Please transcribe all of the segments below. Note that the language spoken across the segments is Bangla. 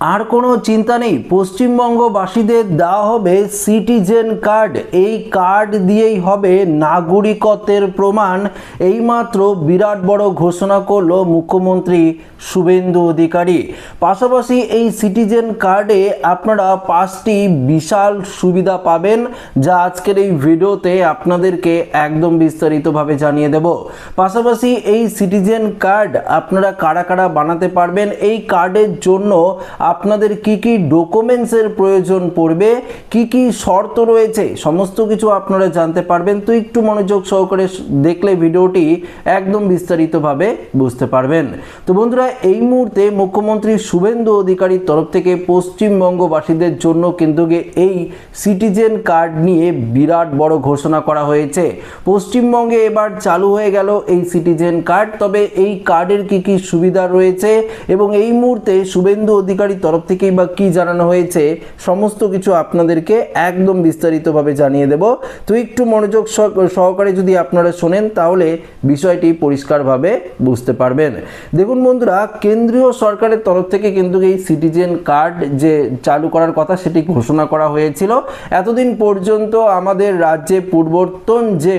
আর কোনো চিন্তা নেই, পশ্চিমবঙ্গবাসীদের দেওয়া হবে সিটিজেন কার্ড। এই কার্ড দিয়েই হবে নাগরিকত্বের প্রমাণ। এইমাত্র বিরাট বড় ঘোষণা করলো মুখ্যমন্ত্রী শুভেন্দু অধিকারী। পাশাপাশি এই সিটিজেন কার্ডে আপনারা 5টি বিশাল সুবিধা পাবেন, যা আজকের এই ভিডিওতে আপনাদেরকে একদম বিস্তারিতভাবে জানিয়ে দেব। পাশাপাশি এই সিটিজেন কার্ড আপনারা কারা কারা বানাতে পারবেন, এই কার্ডের জন্য আপনাদের কি কি ডকুমেন্টসের প্রয়োজন পড়বে, কি কি শর্ত রয়েছে, সমস্ত কিছু আপনারা জানতে পারবেন। তো একটু মনোযোগ সহকারে দেখলে ভিডিওটি একদম বিস্তারিতভাবে বুঝতে পারবেন। তো বন্ধুরা, এই মুহূর্তে মুখ্যমন্ত্রী শুভেন্দু অধিকারীর তরফ থেকে পশ্চিমবঙ্গবাসীদের জন্য কিন্তু এই সিটিজেন কার্ড নিয়ে বিরাট বড় ঘোষণা করা হয়েছে। পশ্চিমবঙ্গে এবার চালু হয়ে গেল এই সিটিজেন কার্ড। তবে এই কার্ডের কি কি সুবিধা রয়েছে এবং এই মুহূর্তে শুভেন্দু অধিকারী তরফ থেকেই বা কি জানানো হয়েছে, সমস্ত কিছু আপনাদেরকে একদম বিস্তারিতভাবে জানিয়ে দেব। তো একটু মনোযোগ সহকারে যদি আপনারা শোনেন তাহলে বিষয়টি পরিষ্কারভাবে বুঝতে পারবেন। দেখুন বন্ধুরা, কেন্দ্রীয় সরকারের তরফ থেকে কিন্তু এই সিটিজেন কার্ড যে চালু করার কথা সেটি ঘোষণা করা হয়েছিল। এতদিন পর্যন্ত আমাদের রাজ্যে পূর্বতন যে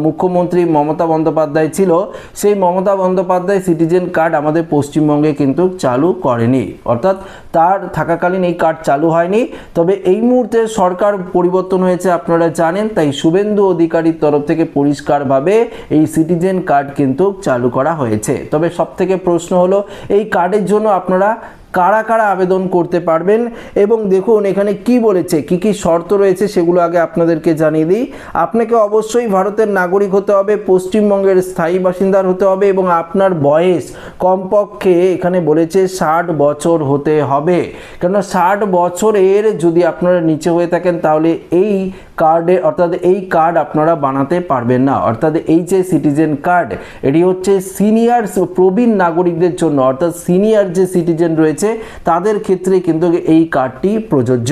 মুখ্যমন্ত্রী মমতা বন্দ্যোপাধ্যায় ছিল, সেই মমতা বন্দ্যোপাধ্যায় সিটিজেন কার্ড আমাদের পশ্চিমবঙ্গে কিন্তু চালু করেনি, অর্থাৎ তার থাকাকালীন এই কার্ড চালু হয়নি। তবে এই মুহূর্তে সরকার পরিবর্তন হয়েছে আপনারা জানেন, তাই শুভেন্দু অধিকারীর তরফ থেকে পরিষ্কারভাবে এই সিটিজেন কার্ড কিন্তু চালু করা হয়েছে। তবে সবথেকে প্রশ্ন হলো, এই কার্ডের জন্য আপনারা কারা কারা আবেদন করতে পারবেন এবং দেখুন এখানে কি বলেছে, কি কি শর্ত রয়েছে সেগুলো আগে আপনাদেরকে জানিয়ে দিই। আপনাকে অবশ্যই ভারতের নাগরিক হতে হবে, পশ্চিমবঙ্গের স্থায়ী বাসিন্দার হতে হবে এবং আপনার বয়স কমপক্ষে এখানে বলেছে 60 বছর হতে হবে। কেননা 60 বছরের যদি আপনারা নিচে হয়ে থাকেন তাহলে এই কার্ডে অর্থাৎ এই কার্ড আপনারা বানাতে পারবেন না। অর্থাৎ এই যে সিটিজেন কার্ড, এটি হচ্ছে সিনিয়র প্রবীণ নাগরিকদের জন্য, অর্থাৎ সিনিয়র যে সিটিজেন রয়েছে তাদের ক্ষেত্রে কিন্তু এই কার্ডটি প্রযোজ্য।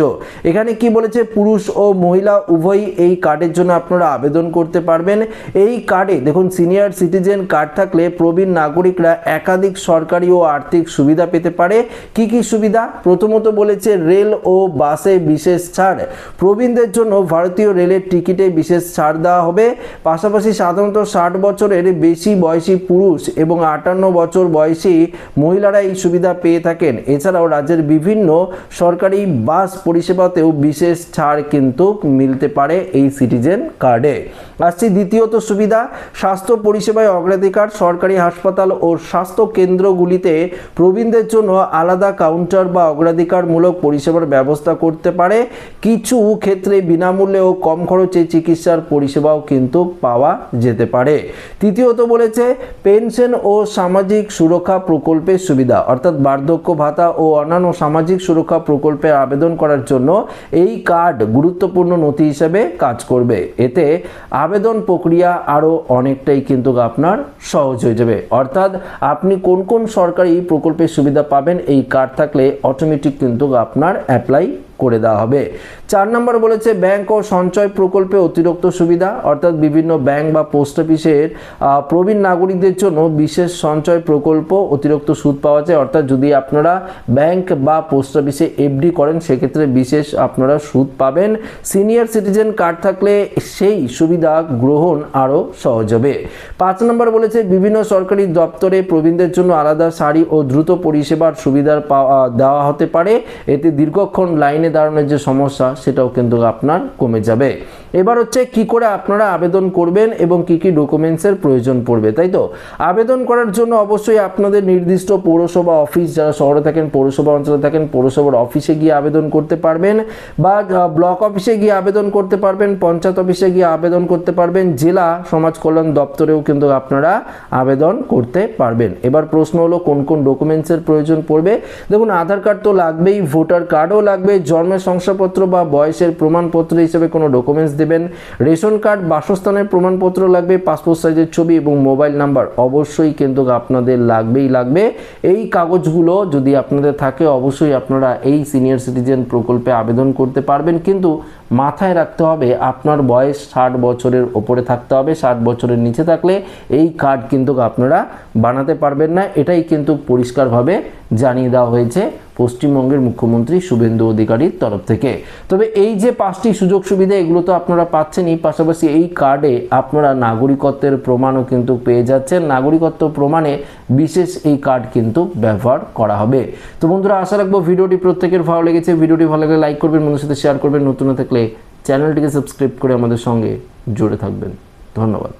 এখানে কি বলেছে, পুরুষ ও মহিলা উভয়ই এই কার্ডের জন্য আপনারা আবেদন করতে পারবেন। এই কার্ডে দেখুন, সিনিয়র সিটিজেন কার্ড থাকলে প্রবীণ নাগরিকরা একাধিক সরকারি ও আর্থিক সুবিধা পেতে পারে। কি কি সুবিধা? প্রথমত বলেছে রেল ও বাসে বিশেষ ছাড়। প্রবীণদের জন্য ভারতীয় রেলের টিকিটে বিশেষ ছাড় দেওয়া হবে। পাশাপাশি সাধারণত 60 বছরের বেশি বয়সী পুরুষ এবং 58 বছর বয়সী মহিলারা এই সুবিধা পেয়ে থাকেন। এছাড়াও রাজ্যের বিভিন্ন সরকারি বাস পরিষেবাতেও বিশেষ ছাড় কিন্তু মিলতে পারে এই সিটিজেন কার্ডে। আসছে দ্বিতীয়ত সুবিধা, স্বাস্থ্য পরিষেবায় অগ্রাধিকার। সরকারি হাসপাতাল ও স্বাস্থ্য কেন্দ্রগুলিতে প্রবীণদের জন্য আলাদা কাউন্টার বা অগ্রাধিকারমূলক পরিষেবার ব্যবস্থা করতে পারে। কিছু ক্ষেত্রে বিনামূল্যে ও কম খরচে চিকিৎসার পরিষেবাও কিন্তু পাওয়া যেতে পারে। তৃতীয়ত বলেছে পেনশন ও সামাজিক সুরক্ষা প্রকল্পের সুবিধা, অর্থাৎ বার্ধক্য ভাতা ও অন্যান্য সামাজিক সুরক্ষা প্রকল্পে আবেদন করার জন্য এই কার্ড গুরুত্বপূর্ণ নথি হিসেবে কাজ করবে। এতে আবেদন প্রক্রিয়া আরও অনেকটাই কিন্তু আপনার সহজ হয়ে যাবে। অর্থাৎ আপনি কোন কোন সরকারি প্রকল্পের সুবিধা পাবেন, এই কার্ড থাকলে অটোমেটিক কিন্তু আপনার অ্যাপ্লাই করে দেওয়া হবে। 4 নম্বর বলেছে ব্যাংক ও সঞ্চয় প্রকল্পে অতিরিক্ত সুবিধা, অর্থাৎ বিভিন্ন ব্যাংক বা পোস্ট অফিসের প্রবীণ নাগরিকদের জন্য বিশেষ সঞ্চয় প্রকল্প, অতিরিক্ত সুদ পাওয়া যায়। অর্থাৎ যদি আপনারা ব্যাংক বা পোস্ট অফিসে এফডি করেন সেক্ষেত্রে বিশেষ আপনারা সুদ পাবেন। সিনিয়র সিটিজেন কার্ড থাকলে সেই সুবিধা গ্রহণ আরও সহজ হবে। 5 নম্বর বলেছে বিভিন্ন সরকারি দপ্তরে প্রবীণদের জন্য আলাদা সারি ও দ্রুত পরিষেবার সুবিধা দেওয়া হতে পারে। এতে দীর্ঘক্ষণ লাইনে দাঁড়ানোর যে সমস্যা সেটাও কিন্তু আপনার কমে যাবে। এবার হচ্ছে কি করে আপনারা আবেদন করবেন এবং কি কি ডকুমেন্টসের প্রয়োজন পড়বে, তাই তো? আবেদন করার জন্য অবশ্যই আপনাদের নির্দিষ্ট পৌরসভা অফিস, যারা শহরে থাকেন পৌরসভা অঞ্চলে থাকেন পৌরসভার অফিসে গিয়ে আবেদন করতে পারবেন বা ব্লক অফিসে গিয়ে আবেদন করতে পারবেন, পঞ্চায়েত অফিসে গিয়ে আবেদন করতে পারবেন, জেলা সমাজ কল্যাণ দপ্তরেও কিন্তু আপনারা আবেদন করতে পারবেন। এবার প্রশ্ন হলো কোন কোন ডকুমেন্টসের প্রয়োজন পড়বে। দেখুন, আধার কার্ড তো লাগবেই, ভোটার কার্ডও লাগবে, জন্মের শংসাপত্র বা বয়সের প্রমাণপত্র হিসেবে কোনো ডকুমেন্টস দেবেন, রেশন কার্ড, বাসস্থানের প্রমাণপত্র লাগবে, পাসপোর্ট সাইজের ছবি এবং মোবাইল নাম্বার অবশ্যই কিন্তু আপনাদের লাগবে। এই কাগজগুলো যদি আপনাদের থাকে অবশ্যই আপনারা এই সিনিয়র সিটিজেন প্রকল্পে আবেদন করতে পারবেন। কিন্তু মাথায় রাখতে হবে আপনার বয়স 60 বছরের ওপরে থাকতে হবে। 60 বছরের নিচে থাকলে এই কার্ড কিন্তু আপনারা বানাতে পারবেন না, এটাই কিন্তু পরিষ্কারভাবে জানিয়ে দেওয়া হয়েছে পশ্চিমবঙ্গের মুখ্যমন্ত্রী শুভেন্দু অধিকারীর তরফ থেকে। তবে এই যে 5টি সুযোগ সুবিধা এগুলো তো আপনারা পাচ্ছেনই, পাশাপাশি এই কার্ডে আপনারা নাগরিকত্বের প্রমাণও কিন্তু পেয়ে যাচ্ছেন। নাগরিকত্ব প্রমাণে বিশেষ এই কার্ড কিন্তু ব্যবহার করা হবে। তো বন্ধুরা, আশা রাখবো ভিডিওটি প্রত্যেকের ভালো লেগেছে। ভিডিওটি ভালো লাগলে লাইক করবেন, বন্ধুদের সাথে শেয়ার করবেন, নতুন থাকলে চ্যানেলটিকে সাবস্ক্রাইব করে আমাদের সঙ্গে জুড়ে থাকবেন। ধন্যবাদ।